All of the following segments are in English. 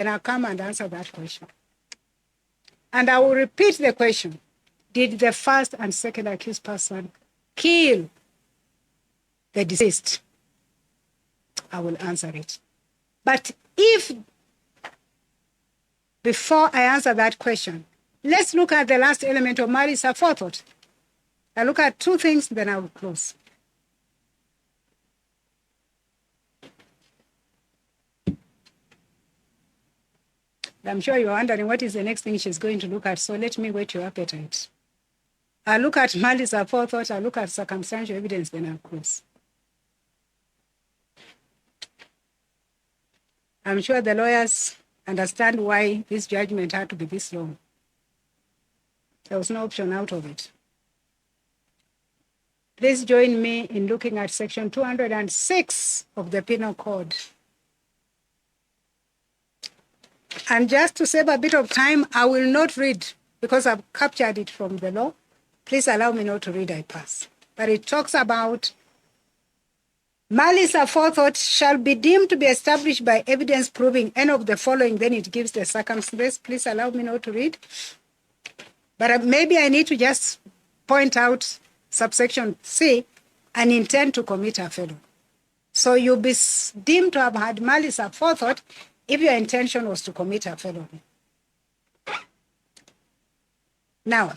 and I'll come and answer that question. And I will repeat the question. Did the first and second accused person kill the deceased? I will answer it. But if, before I answer that question, let's look at the last element of malice aforethought. I'll look at two things, then I will close. I'm sure you're wondering what is the next thing she's going to look at, so let me whet your appetite. I'll look at malice aforethought, I'll look at circumstantial evidence, then I'll close. I'm sure the lawyers understand why this judgment had to be this long. There was no option out of it. Please join me in looking at section 206 of the Penal Code. And just to save a bit of time, I will not read because I've captured it from the law. Please allow me not to read, I pass. But it talks about malice aforethought shall be deemed to be established by evidence proving any of the following, then it gives the circumstances. Please allow me not to read. But maybe I need to just point out subsection C, an intent to commit a felony. So you'll be deemed to have had malice aforethought if your intention was to commit a felony. Now,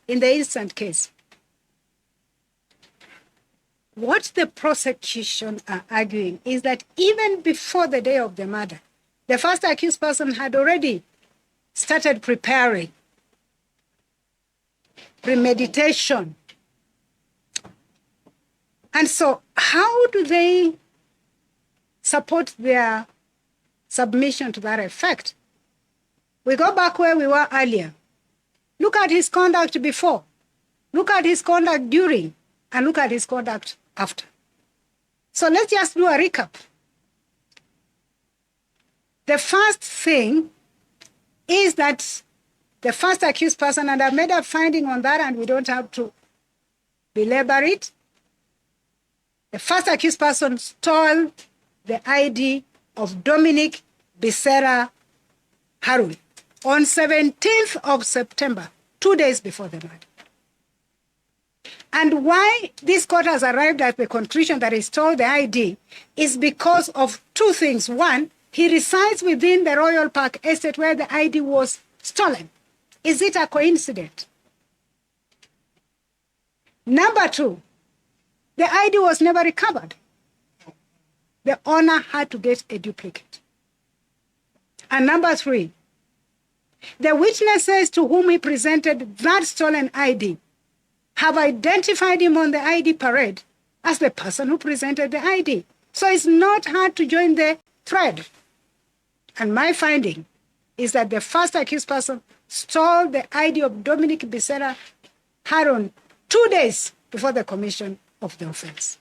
in the instant case, what the prosecution are arguing is that even before the day of the murder, the first accused person had already started preparing, premeditation. And so how do they support their submission to that effect? We go back where we were earlier. Look at his conduct before. Look at his conduct during. And look at his conduct after. So let's just do a recap. The first thing is that the first accused person, and I've made a finding on that and we don't have to belabor it, the first accused person stole the ID of Dominic Bisera Haron on 17th of September, 2 days before the murder. And why this court has arrived at the conclusion that he stole the ID is because of two things. One, he resides within the Royal Park Estate where the ID was stolen. Is it a coincidence? Number two, the ID was never recovered. The owner had to get a duplicate. And number three, the witnesses to whom he presented that stolen ID have identified him on the ID parade as the person who presented the ID. So it's not hard to join the thread. And my finding is that the first accused person stole the ID of Dominic Bisera Haron 2 days before the commission of the offense.